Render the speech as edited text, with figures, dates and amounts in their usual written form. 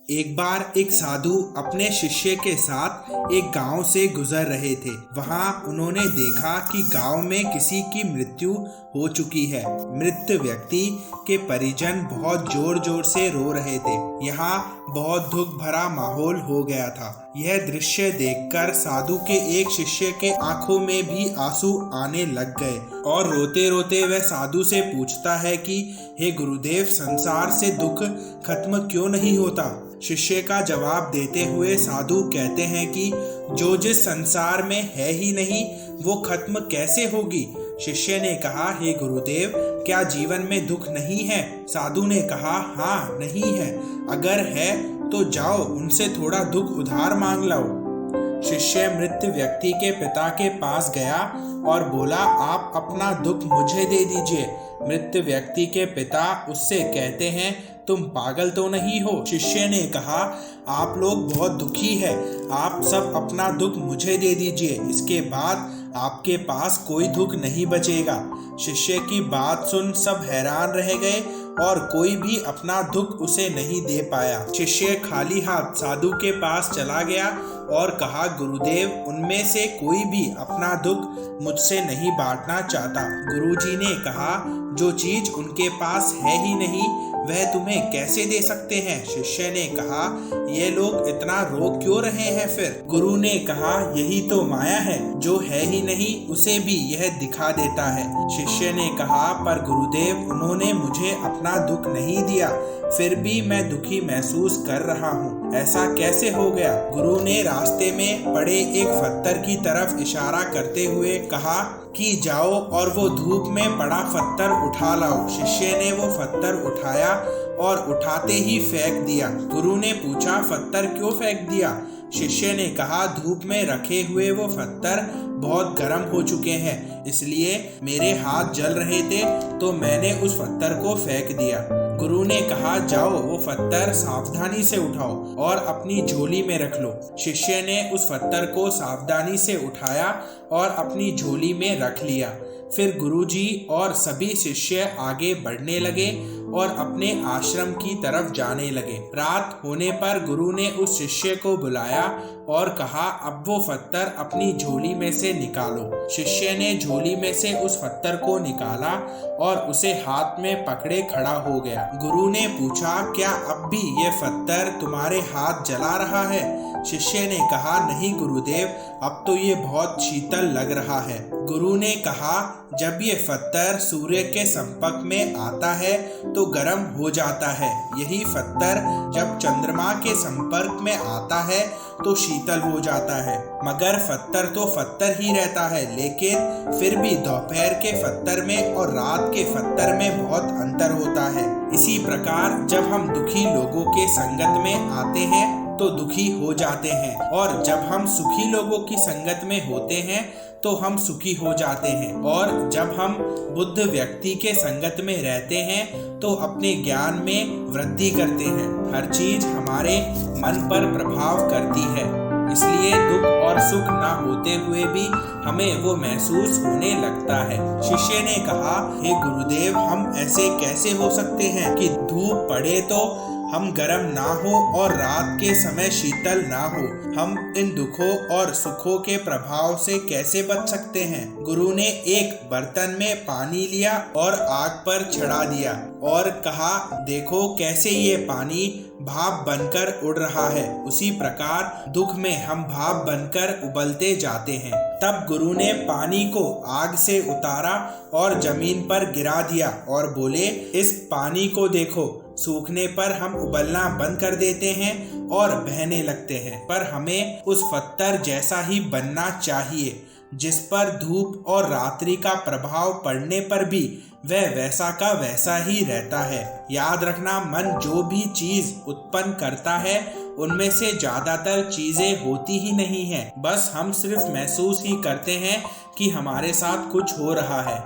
एक बार एक साधु अपने शिष्य के साथ एक गांव से गुजर रहे थे। वहां उन्होंने देखा कि गांव में किसी की मृत्यु हो चुकी है। मृत व्यक्ति के परिजन बहुत जोर जोर से रो रहे थे। यहाँ बहुत दुख भरा माहौल हो गया था। यह दृश्य देखकर साधु के एक शिष्य के आंखों में भी आंसू आने लग गए और रोते रोते वह साधु से पूछता है कि हे गुरुदेव, संसार से दुख खत्म क्यों नहीं होता। शिष्य का जवाब देते हुए साधु कहते हैं कि जो जिस संसार में है ही नहीं वो खत्म कैसे होगी। शिष्य ने कहा, हे गुरुदेव, क्या जीवन में दुख नहीं है। साधु ने कहा, हाँ नहीं है। अगर है तो जाओ उनसे थोड़ा दुख उधार मांग लाओ। शिष्य मृत व्यक्ति के पिता के पास गया और बोला, आप अपना दुख मुझे दे दीजिए। मृत व्यक्ति के पिता उससे कहते हैं, तुम पागल तो नहीं हो। शिष्य ने कहा, आप लोग बहुत दुखी है, आप सब अपना दुख मुझे दे दीजिए, इसके बाद आपके पास कोई दुख नहीं बचेगा। शिष्य की बात सुन सब हैरान रह गए और कोई भी अपना दुख उसे नहीं दे पाया। शिष्य खाली हाथ साधु के पास चला गया और कहा, गुरुदेव, उनमें से कोई भी अपना दुख मुझसे नहीं बांटना चाहता। गुरुजी ने कहा, जो चीज उनके पास है ही नहीं वह तुम्हें कैसे दे सकते हैं। शिष्य ने कहा, ये लोग इतना रो क्यों रहे हैं फिर। गुरु ने कहा, यही तो माया है, जो है ही नहीं उसे भी यह दिखा देता है। शिष्य ने कहा, पर गुरुदेव, उन्होंने मुझे अपना दुख नहीं दिया, फिर भी मैं दुखी महसूस कर रहा हूँ, ऐसा कैसे हो गया। गुरु ने रास्ते में पड़े एक पत्थर की तरफ इशारा करते हुए कहा कि जाओ और वो धूप में पड़ा पत्थर उठा लाओ। शिष्य ने वो पत्थर उठाया और उठाते ही फेंक दिया। गुरु ने पूछा, पत्थर क्यों फेंक दिया। शिष्य ने कहा, धूप में रखे हुए वो पत्थर बहुत गर्म हो चुके हैं, इसलिए मेरे हाथ जल रहे थे तो मैंने उस पत्थर को फेंक दिया। गुरु ने कहा, जाओ वो पत्थर सावधानी से उठाओ और अपनी झोली में रख लो। शिष्य ने उस पत्थर को सावधानी से उठाया और अपनी झोली में रख लिया। फिर गुरुजी और सभी शिष्य आगे बढ़ने लगे और अपने आश्रम की तरफ जाने लगे। रात होने पर गुरु ने उस शिष्य को बुलाया और कहा, अब वो पत्थर अपनी झोली में से निकालो। शिष्य ने झोली में से उस पत्थर को निकाला और उसे हाथ में पकड़े खड़ा हो गया। गुरु ने पूछा, क्या अब भी ये पत्थर तुम्हारे हाथ जला रहा है। शिष्य ने कहा, नहीं गुरुदेव, अब तो ये बहुत शीतल लग रहा है। गुरु ने कहा, जब ये पत्थर सूर्य के संपर्क में आता है तो गर्म हो जाता है, यही पत्थर जब चंद्रमा के संपर्क में आता है तो शीतल हो जाता है। मगर पत्थर तो पत्थर ही रहता है, लेकिन फिर भी दोपहर के पत्थर में और रात के पत्थर में बहुत अंतर होता है। इसी प्रकार जब हम दुखी लोगों के संगत में आते हैं तो दुखी हो जाते हैं, और जब हम सुखी लोगों की संगत में होते हैं तो हम सुखी हो जाते हैं, और जब हम बुद्ध व्यक्ति के संगत में रहते हैं तो अपने ज्ञान में वृद्धि करते हैं। हर चीज हमारे मन पर प्रभाव करती है, इसलिए दुख और सुख ना होते हुए भी हमें वो महसूस होने लगता है। शिष्य ने कहा, हे गुरुदेव, हम ऐसे कैसे हो सकते हैं कि धूप पड़े तो हम गर्म ना हो और रात के समय शीतल ना हो। हम इन दुखों और सुखों के प्रभाव से कैसे बच सकते हैं। गुरु ने एक बर्तन में पानी लिया और आग पर चढ़ा दिया और कहा, देखो कैसे ये पानी भाप बनकर उड़ रहा है। उसी प्रकार दुख में हम भाप बनकर उबलते जाते हैं। तब गुरु ने पानी को आग से उतारा और जमीन पर गिरा दिया और बोले, इस पानी को देखो, सूखने पर हम उबलना बंद कर देते हैं और बहने लगते हैं, पर हमें उस पत्थर जैसा ही बनना चाहिए जिस पर धूप और रात्रि का प्रभाव पड़ने पर भी वह वैसा का वैसा ही रहता है। याद रखना, मन जो भी चीज उत्पन्न करता है उनमें से ज्यादातर चीजें होती ही नहीं है, बस हम सिर्फ महसूस ही करते हैं कि हमारे साथ कुछ हो रहा है।